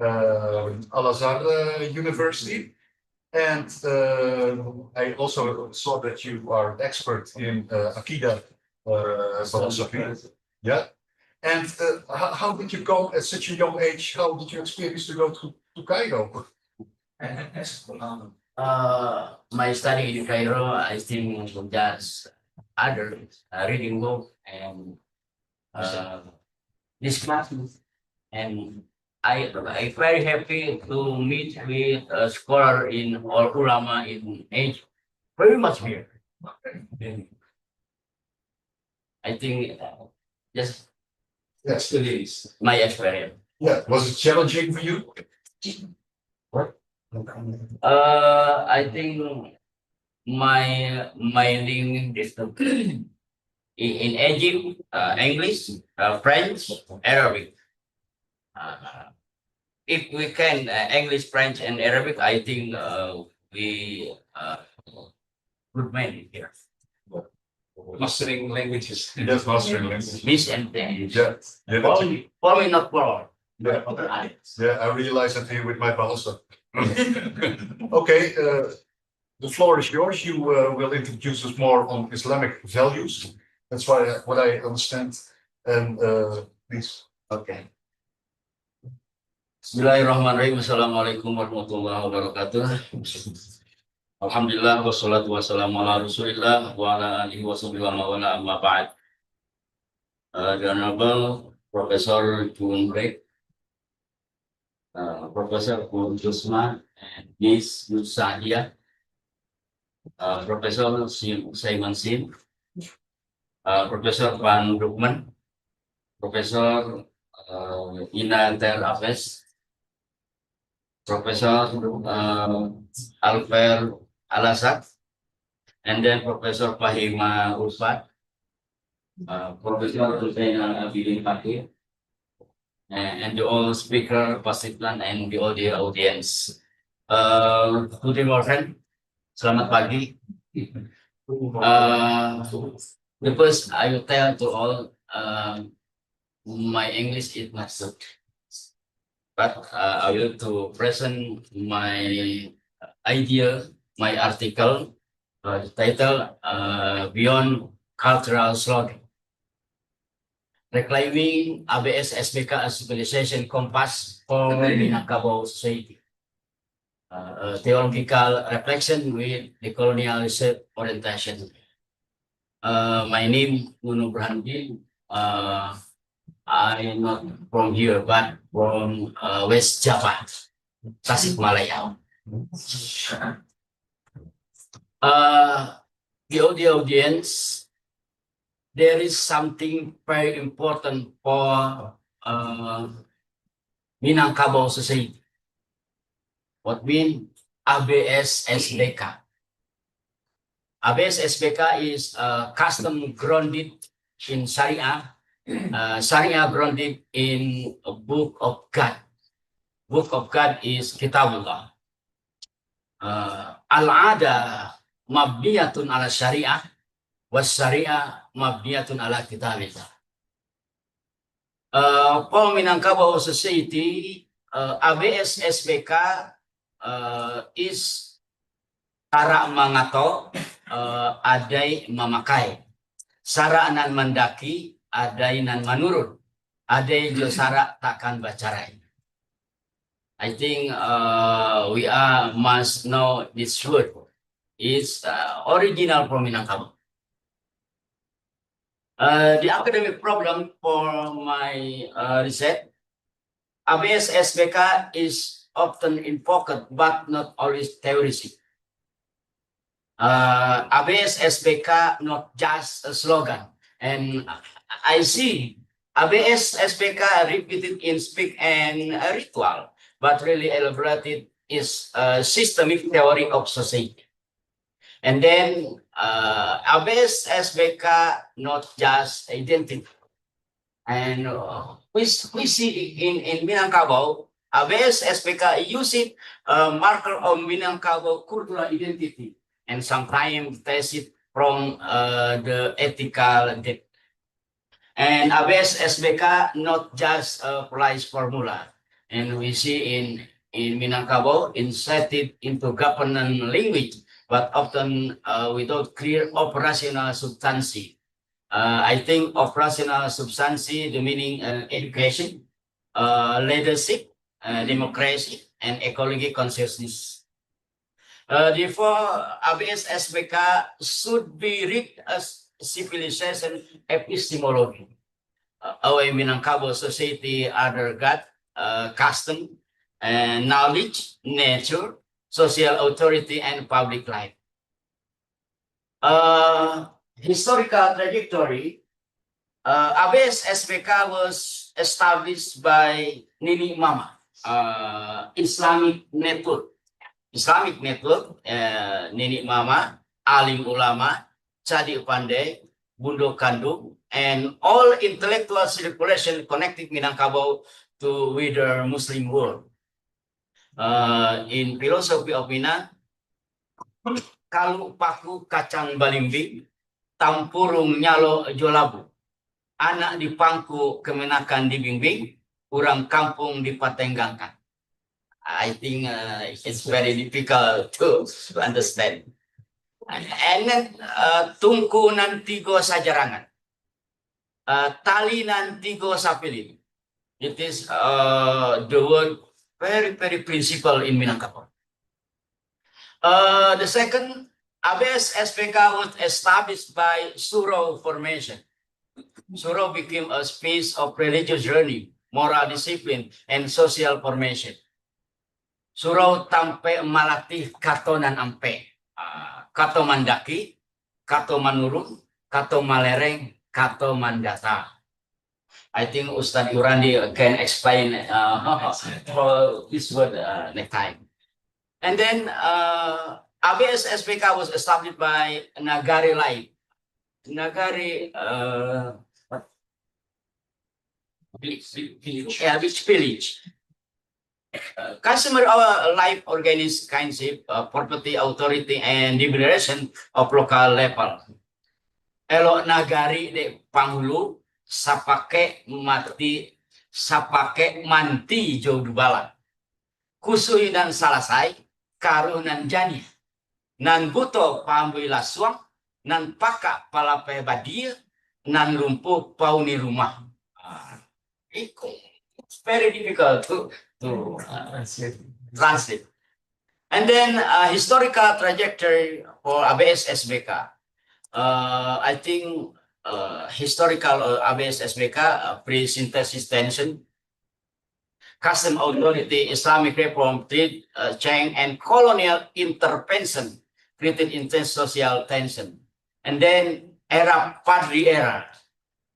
Al Azhar University. And I also saw that you are expert in Akida philosophy. Yeah. And how did you go at such a young age? How did you experience to go to Cairo? My study in Cairo, I think just other reading book and this class, and I very happy to meet with a scholar in all ulama in age very much here. And I think just Yes, it is. my experience. Yeah. Was it challenging for you? I think my language is in Egypt, English, French, Arabic. Uh, if we can English, French, and Arabic, I think we good man here. Mastering languages. Yes, mastering languages. Miss and English. Yeah. Yeah, that's- For me, not for. Yeah. Yeah, I realize that here with my Bahasa. Okay, the floor is yours. You will introduce us more on Islamic values. That's what I understand. And please. Okay. Bismillahirrahmanirrahim. Assalamualaikum warahmatullahi wabarakatuh. Alhamdulillah wassalatu wassalamu ala Rasulillah wa ala alihi wasallam wa ala amma ba'd. The Honorable Professor Jun Rek, Professor Kun Jusma, and Miss Nusadia, Professor Simon Sim, Professor Van Rukman, Professor Ina Ter Afes, Professor Alfer Alasak, and then Professor Fahima Ulfat, Professor Hussein Al-Abidin Fakir, and the all speaker, participant, and the all the audience. Good morning, selamat pagi. The first I will tell to all, my English is not good, but I will to present my idea, my article, title Beyond Cultural Slogan. Reclaiming ABS SBK as Civilization Compass for Minangkabau Society. A theological reflection with the colonialism orientation. My name Nuno Brandi. I'm not from here, but from West Java, Tasikmalaya. The audience, there is something very important for Minangkabau society. What mean ABS SBK? ABS SBK is custom grounded in Sharia. Sharia grounded in a book of God. Book of God is Kitabullah. Al-ada mabniyatun ala syariah, was syariah mabniyatun ala kitabillah. For Minangkabau society, ABS SBK is cara mangato, adai memakai. Sara nan mendaki, adai nan manurun. Adai jo sara takkan bacarai. I think we must know this word. It's original from Minangkabau. The academic problem for my research, ABS SBK is often invoked but not always theoretic. ABS SBK not just a slogan, and I see ABS SBK repeated in speak and ritual, but really elaborated is a systemic theory of society. And then ABS SBK not just identity. And we see in Minangkabau, ABS SBK using marker of Minangkabau cultural identity, and sometimes test it from the ethical depth. And ABS SBK not just a price formula, and we see in Minangkabau inserted into governance language, but often without clear operational substancy. I think operational substancy, the meaning education, leadership, democracy, and ecology consciousness. Therefore, ABS SPK should be read as civilization epistemology. Away Minangkabau society under God, custom, and knowledge, nature, social authority, and public life. Historical trajectory, ABS SPK was established by Nini Mama, Islamic Network. Nini Mama, Alim Ulama, Chadi Pandey, Bundo Kandung, and all intellectual circulation connecting Minangkabau to wider Muslim world. In philosophy of Minang, kalu paku kacang balimbing, tampurung nyalo jolabu, anak di pangku kemenakan dibimbing, urang kampung dipatenggangkan. I think it's very difficult to understand. And then tungku nantigo sajarangan, tali nantigo sapilin. It is the word very principle in Minangkabau. The second, ABS SPK was established by Surau formation. Surau became a space of religious journey, moral discipline, and social formation. Surau tampe malatih kato nan ampe, kato mandaki, kato manurun, kato malereng, kato mandata. I think Ustadz Yurandi can explain this word next time. And then ABS SPK was established by Nagari Life. Nagari village. Customer life organized kinship, property authority, and liberation of local level. Elo nagari de panghulu sapake manti jauh dubala. Kusui dan salasai karunan jani. Nan buto pambui laswang, nan paka palape badia, nan lumpuh pauni rumah. It's very difficult to translate. And then historical trajectory for ABS SPK. I think historical ABS SPK, pre-synthesis tension, custom authority, Islamic reform, trade change, and colonial intervention created intense social tension. And then era Padri era.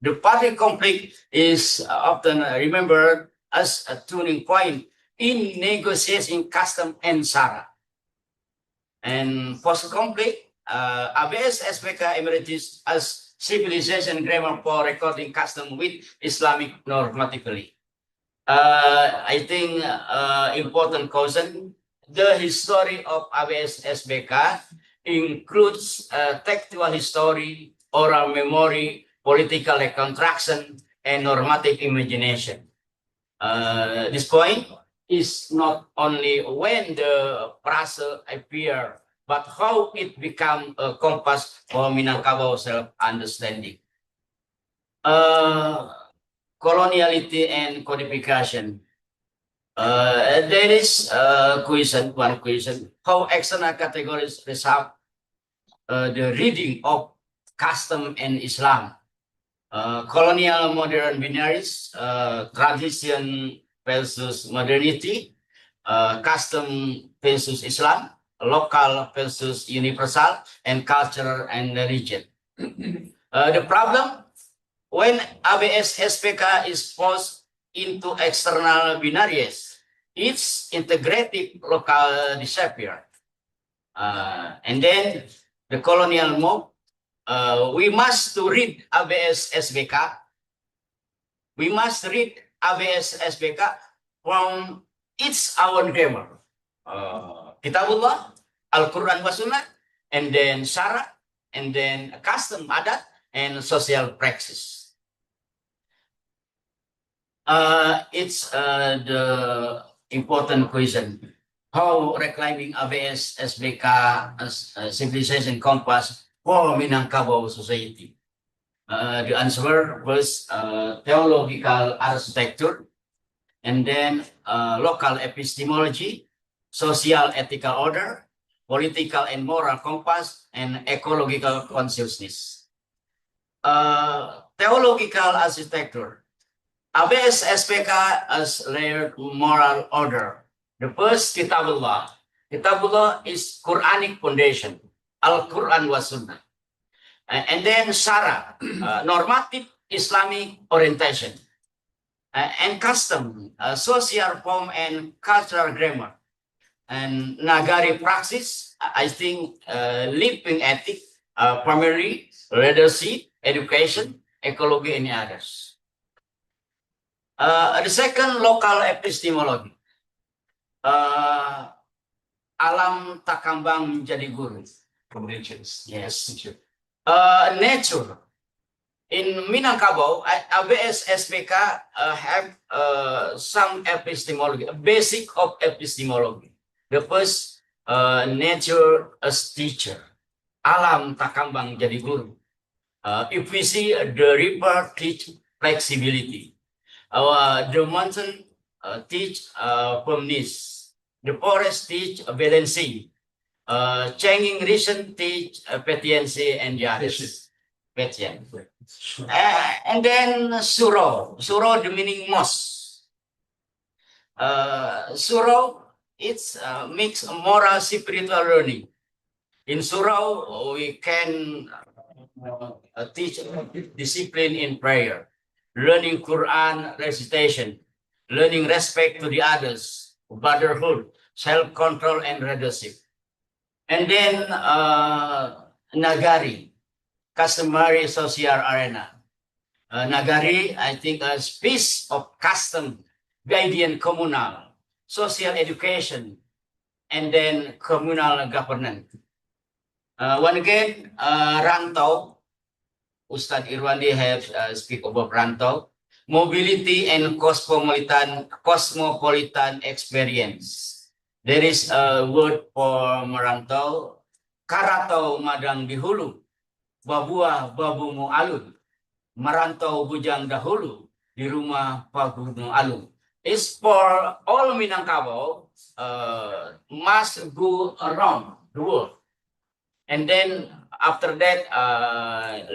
The Padri conflict is often remembered as a turning point in negotiating custom and Sara. And post-conflict, ABS SPK emerges as civilization grammar for recording custom with Islamic normatively. I think important caution, the history of ABS SPK includes textual history, oral memory, political reconstruction, and normative imagination. This point is not only when the phrase appear, but how it become a compass for Minangkabau self-understanding. Coloniality and codification. There is one question, how external categories result the reading of custom and Islam. Colonial modern binaries, tradition versus modernity, custom versus Islam, local versus universal, and culture and religion. The problem, when ABS SPK is forced into external binaries, its integrative local disappear. And then the colonial mob, we must read ABS SPK. We must read ABS SPK from its own grammar. Kitabullah, Al-Quran wa Sunnah, and then Syara, and then custom, adat, and social practice. It's the important question. How reclaiming ABS SBK as civilization compass for Minangkabau society? The answer was theological architecture, and then local epistemology, social ethical order, political and moral compass, and ecological consciousness. Theological architecture. ABS SPK as layered moral order. The first Kitabullah. Kitabullah is Quranic foundation. Al-Quran wa Sunnah. And then Syara, normative Islamic orientation. And custom, social form and cultural grammar. And Nagari praxis, I think living ethic, primary, leadership, education, ecology, and others. The second, local epistemology. Alam tak kambang menjadi guru. From nations. Yes. Nature. In Minangkabau, ABS SPK have some epistemology, basic of epistemology. The first, nature as teacher. Alam tak kambang jadi guru. If we see the river teach flexibility. The mountain teach firmness. The forest teach balancing. Changing reason teach patience and justice. Patience. And then Suro. Suro the meaning moss. Suro, it's mix moral spiritual learning. In Suro, we can teach discipline in prayer, learning Quran recitation, learning respect to the others, brotherhood, self-control, and leadership. And then Nagari, customary social arena. Nagari, I think, a piece of custom, guardian communal, social education, and then communal governance. One again, Rantau, Ustad Irwandi have speak about Rantau, mobility and cosmopolitan experience. There is a word for merantau, karatau madang di hulu, babuah babumu alun, merantau bujang dahulu, di rumah pagumu alun. It's for all Minangkabau, must go around the world. And then after that,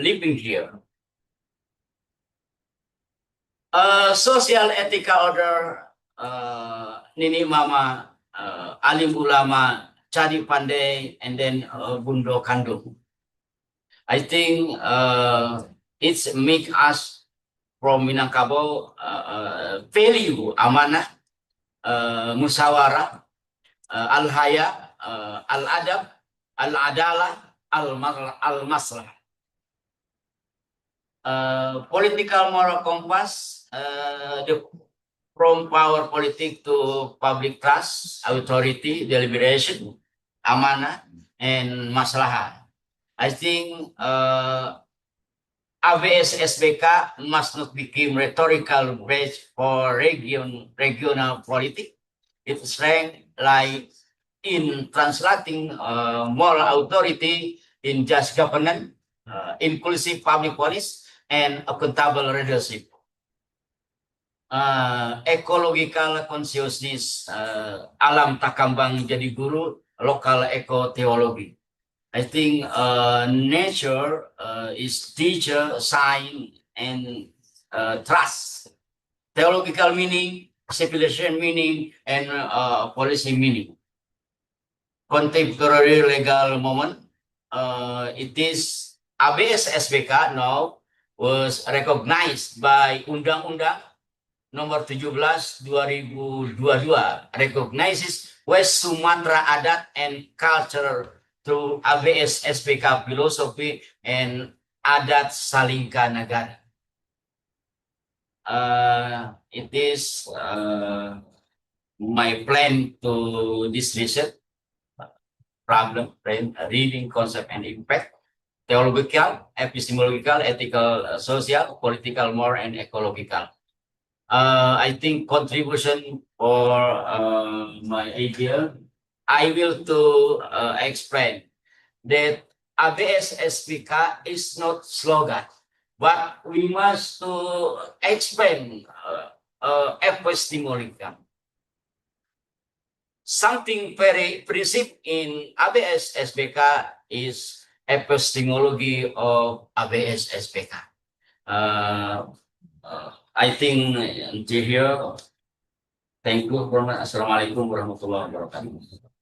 living here. Social ethical order, Nini Mama, Alim Ulama, Cadi Pandai, and then Bundo Kandung. I think it's make us from Minangkabau value amanah, musyawarah, al-haya, al-adab, al-adalah, al-maslah. Political moral compass, from power politic to public trust, authority, deliberation, amanah, and maslahah. I think ABS SBK must not become rhetorical bridge for regional politics. Its strength lies in translating moral authority in just governance, inclusive public policy, and accountable leadership. Ecological consciousness, alam tak kambang jadi guru, local eco-theology. I think nature is teacher, sign, and trust. Theological meaning, civilization meaning, and policy meaning. Contemporary legal moment, it is ABS SBK now was recognized by Undang-Undang Nomor 17 2022, recognizes West Sumatra Adat and Culture through ABS SBK philosophy and Adat Salingka Nagara. It is my plan to this research problem, reading, concept, and impact, theological, epistemological, ethical, social, political, moral, and ecological. I think contribution or my idea, I will to explain that ABS SPK is not slogan, but we must to explain epistemological. Something very principle in ABS SPK is epistemology of ABS SPK. I think until here. Thank you. Assalamualaikum warahmatullahi wabarakatuh.